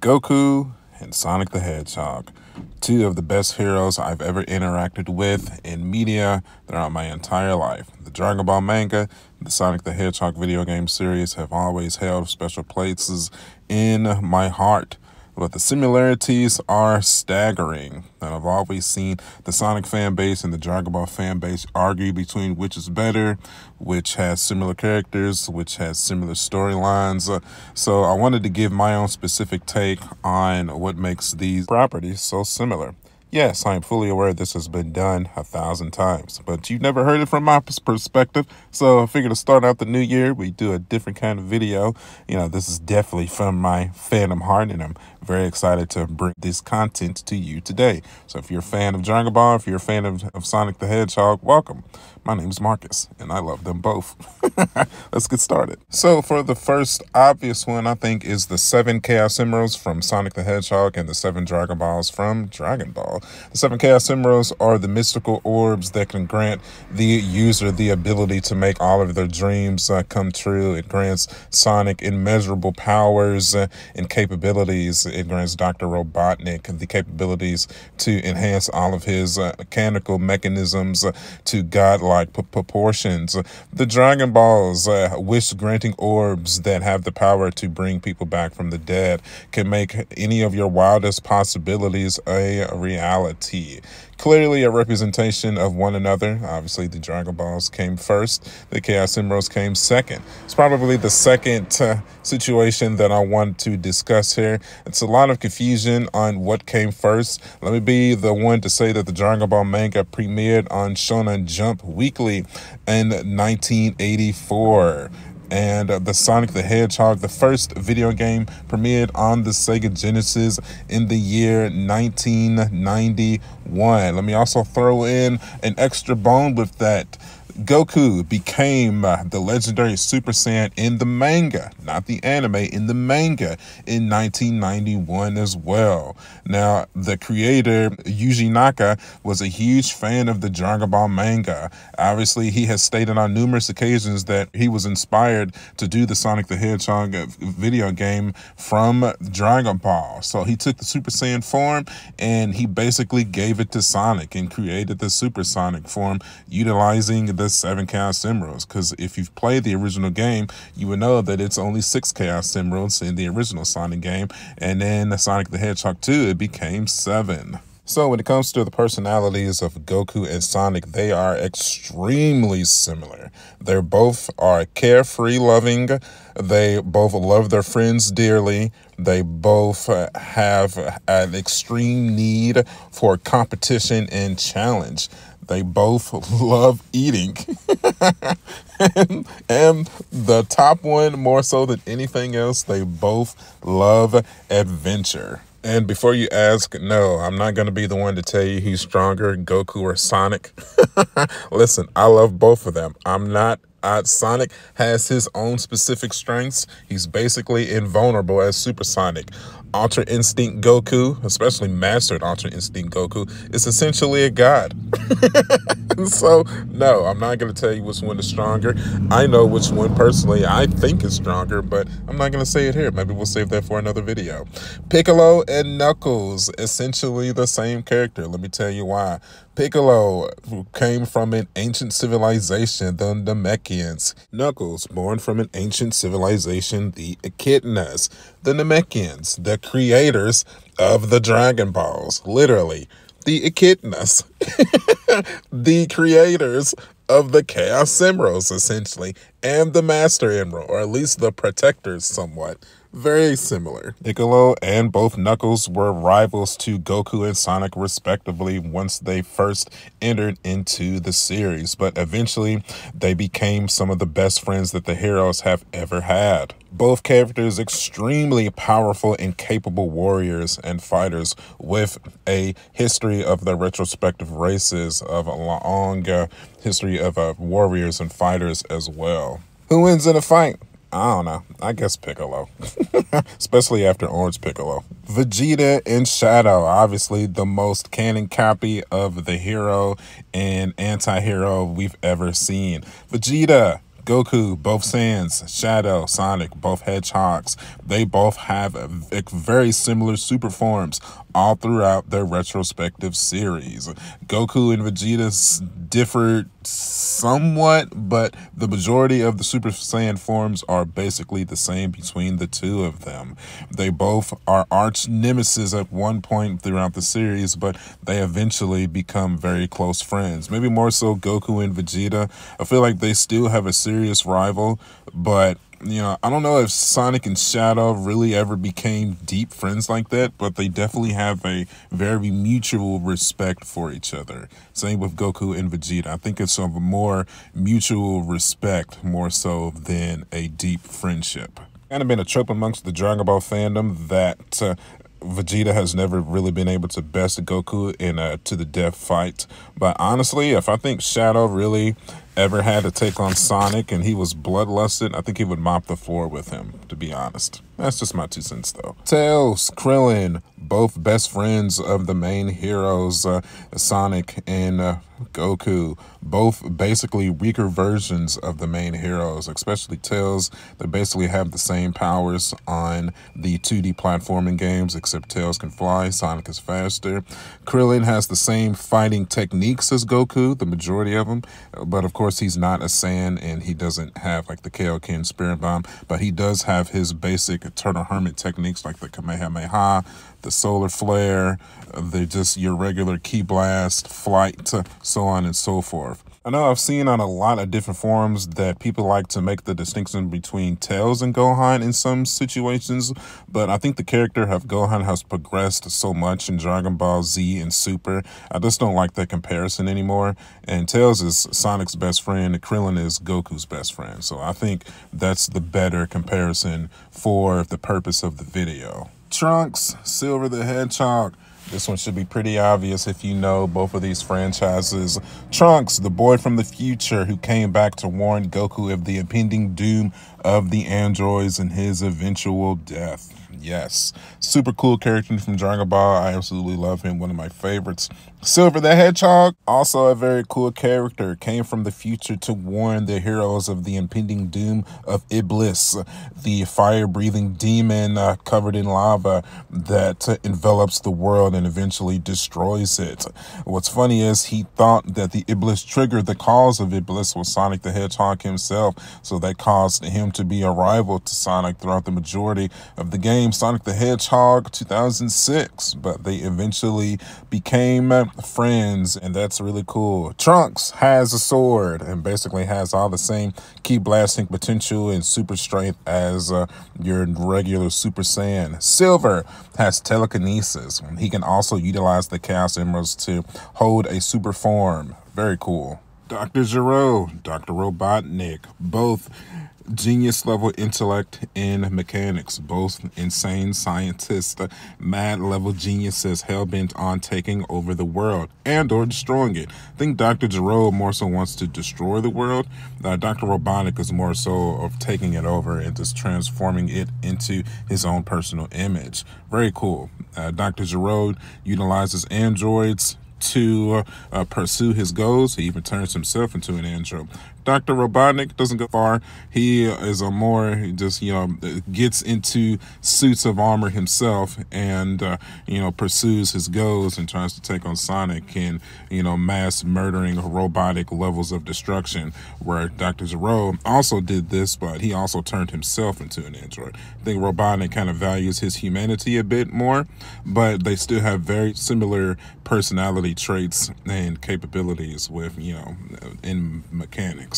Goku and Sonic the Hedgehog, two of the best heroes I've ever interacted with in media throughout my entire life. The Dragon Ball manga and the Sonic the Hedgehog video game series have always held special places in my heart. But the similarities are staggering, and I've always seen the Sonic fan base and the Dragon Ball fan base argue between which is better, which has similar characters, which has similar storylines. So I wanted to give my own specific take on what makes these properties so similar. Yes, I am fully aware this has been done 1,000 times, but you've never heard it from my perspective. So I figured to start out the new year, we do a different kind of video. This is definitely from my fandom heart, and I'm very excited to bring this content to you today. So if you're a fan of Dragon Ball, if you're a fan of Sonic the Hedgehog, welcome. My name's Marcus, and I love them both. Let's get started. So for the first obvious one, I think, is the 7 Chaos Emeralds from Sonic the Hedgehog and the 7 Dragon Balls from Dragon Ball. The 7 Chaos Emeralds are the mystical orbs that can grant the user the ability to make all of their dreams come true. It grants Sonic immeasurable powers and capabilities. It grants Dr. Robotnik the capabilities to enhance all of his mechanical mechanisms to godlike proportions. The Dragon Balls, wish-granting orbs that have the power to bring people back from the dead, can make any of your wildest possibilities a reality. Clearly a representation of one another. Obviously, the Dragon Balls came first. The Chaos Emeralds came second. It's probably the second situation that I want to discuss here. It's a lot of confusion on what came first. Let me be the one to say that the Dragon Ball manga premiered on Shonen Jump Weekly in 1984. And the Sonic the Hedgehog, the first video game, premiered on the Sega Genesis in the year 1991. Let me also throw in an extra bone with that. Goku became the legendary Super Saiyan in the manga, not the anime, in the manga in 1991 as well. Now, the creator, Yuji Naka, was a huge fan of the Dragon Ball manga. Obviously, he has stated on numerous occasions that he was inspired to do the Sonic the Hedgehog video game from Dragon Ball. So he took the Super Saiyan form and he basically gave it to Sonic and created the Super Sonic form utilizing the 7 Chaos Emeralds, because if you've played the original game, you would know that it's only 6 Chaos Emeralds in the original Sonic game, and then Sonic the Hedgehog 2, it became 7. So when it comes to the personalities of Goku and Sonic, they are extremely similar. They both are carefree loving. They both love their friends dearly. They both have an extreme need for competition and challenge. They both love eating. and the top one, more so than anything else, they both love adventure. And before you ask, no, I'm not going to be the one to tell you who's stronger, Goku or Sonic. Listen, I love both of them. Sonic has his own specific strengths. He's basically invulnerable as Super Sonic. Ultra Instinct Goku, especially Mastered Ultra Instinct Goku, is essentially a god. So, no, I'm not going to tell you which one is stronger. I know which one personally I think is stronger, but I'm not going to say it here. Maybe we'll save that for another video. Piccolo and Knuckles, essentially the same character. Let me tell you why. Piccolo came from an ancient civilization, the Namekians. Knuckles, born from an ancient civilization, the Echidnas. The Namekians, the creators of the Dragon Balls, literally. The Echidnas, the creators of the Chaos Emeralds, essentially, and the Master Emerald, or at least the protectors somewhat. Very similar. Piccolo and both Knuckles were rivals to Goku and Sonic respectively once they first entered into the series, but eventually they became some of the best friends that the heroes have ever had. Both characters extremely powerful and capable warriors and fighters with a history of their retrospective races, of a long history of warriors and fighters as well. Who wins in a fight? I don't know. I guess Piccolo. Especially after Orange Piccolo. Vegeta and Shadow. Obviously the most canon copy of the hero and anti-hero we've ever seen. Vegeta Goku, both Saiyans, Shadow, Sonic, both Hedgehogs. They both have very similar super forms all throughout their retrospective series. Goku and Vegeta differ somewhat, but the majority of the Super Saiyan forms are basically the same between the two of them. They both are arch nemesis at one point throughout the series, but they eventually become very close friends. Maybe more so Goku and Vegeta. I feel like they still have a serious rival, but I don't know if Sonic and Shadow really ever became deep friends like that, but they definitely have a very mutual respect for each other. Same with Goku and Vegeta. I think it's of a more mutual respect more so than a deep friendship. Kind of been a trope amongst the Dragon Ball fandom that Vegeta has never really been able to best Goku in a to the death fight. But honestly, if I think Shadow really ever had to take on Sonic and he was bloodlusted, I think he would mop the floor with him, to be honest. That's just my 2 cents, though. Tails, Krillin, both best friends of the main heroes, Sonic and Goku. Both basically weaker versions of the main heroes, especially Tails. They basically have the same powers on the 2D platforming games, except Tails can fly, Sonic is faster. Krillin has the same fighting techniques as Goku, the majority of them, but of course he's not a Saiyan and he doesn't have like the Kaioken Spirit Bomb, but he does have his basic Eternal Hermit techniques like the Kamehameha, the Solar Flare, just your regular Ki Blast, Flight, so on and so forth. I know I've seen on a lot of different forums that people like to make the distinction between Tails and Gohan in some situations, but I think the character of Gohan has progressed so much in Dragon Ball Z and Super. I just don't like that comparison anymore. And Tails is Sonic's best friend, and Krillin is Goku's best friend. So I think that's the better comparison for the purpose of the video. Trunks, Silver the Hedgehog. This one should be pretty obvious if you know both of these franchises. Trunks, the boy from the future who came back to warn Goku of the impending doom of the androids and his eventual death. Yes, super cool character from Dragon Ball. I absolutely love him, one of my favorites. Silver the Hedgehog, also a very cool character, came from the future to warn the heroes of the impending doom of Iblis, the fire-breathing demon covered in lava that envelops the world and eventually destroys it. What's funny is he thought that the Iblis trigger, the cause of Iblis, was Sonic the Hedgehog himself, so that caused him to be a rival to Sonic throughout the majority of the game Sonic the Hedgehog 2006, but they eventually became friends, and that's really cool. Trunks has a sword and basically has all the same Ki blasting potential and super strength as your regular Super Saiyan. Silver has telekinesis. He can also utilize the Chaos Emeralds to hold a super form. Very cool. Dr. Gero, Dr. Robotnik, both genius level intellect in mechanics, both insane scientists, mad level geniuses hell-bent on taking over the world and or destroying it. I think Dr. Gero more so wants to destroy the world. Dr. Robotnik is more so of taking it over and just transforming it into his own personal image. Very cool. Dr. Gero utilizes androids to pursue his goals. He even turns himself into an android. Dr. Robotnik doesn't go far. He is a more, just, gets into suits of armor himself and, pursues his goals and tries to take on Sonic and, mass murdering robotic levels of destruction, where Dr. Gero also did this, but he also turned himself into an android. I think Robotnik kind of values his humanity a bit more, but they still have very similar personality traits and capabilities with, in mechanics.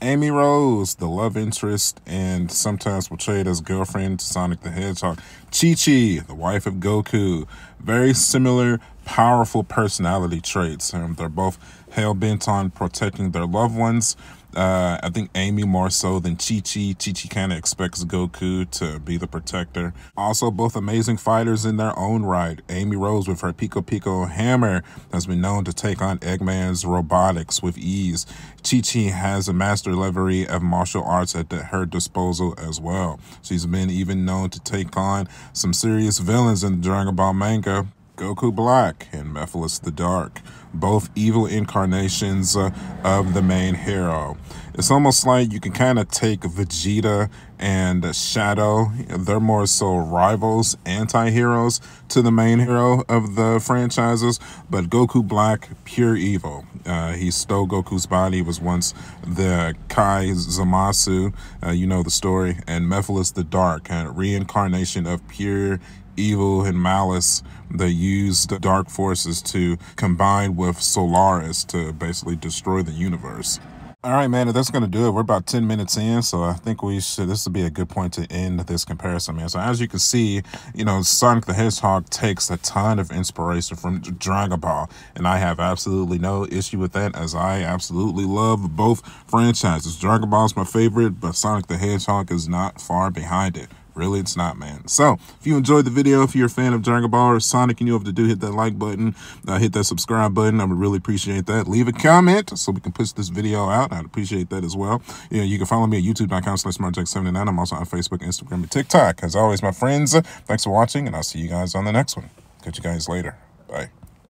Amy Rose, the love interest and sometimes portrayed as girlfriend to Sonic the Hedgehog. Chi-Chi, the wife of Goku. Very similar, powerful personality traits. They're both hell-bent on protecting their loved ones. I think Amy more so than Chi-Chi. Chi-Chi kind of expects Goku to be the protector. Also, both amazing fighters in their own right. Amy Rose with her Pico Pico hammer has been known to take on Eggman's robotics with ease. Chi-Chi has a master level of martial arts at her disposal as well. She's been even known to take on some serious villains in the Dragon Ball manga. Goku Black and Mephiles the Dark, both evil incarnations of the main hero. It's almost like you can kind of take Vegeta and Shadow. They're more so rivals, anti-heroes to the main hero of the franchises. But Goku Black, pure evil. He stole Goku's body, was once the Kai Zamasu, you know the story, and Mephiles the Dark, a reincarnation of pure evil and malice. They used the dark forces to combine with Solaris to basically destroy the universe. All right, man, that's going to do it. We're about 10 minutes in, so I think this would be a good point to end this comparison, man. So as you can see, you know, Sonic the Hedgehog takes a ton of inspiration from Dragon Ball, and I have absolutely no issue with that, as I absolutely love both franchises. Dragon Ball is my favorite, but Sonic the Hedgehog is not far behind it. Really, it's not, man. So, if you enjoyed the video, if you're a fan of Dragon Ball or Sonic and you have to hit that like button, hit that subscribe button. I would really appreciate that. Leave a comment so we can push this video out. I'd appreciate that as well. Yeah, you can follow me at youtube.com/smartjack79. I'm also on Facebook, Instagram, and TikTok. As always, my friends, thanks for watching, and I'll see you guys on the next one. Catch you guys later. Bye.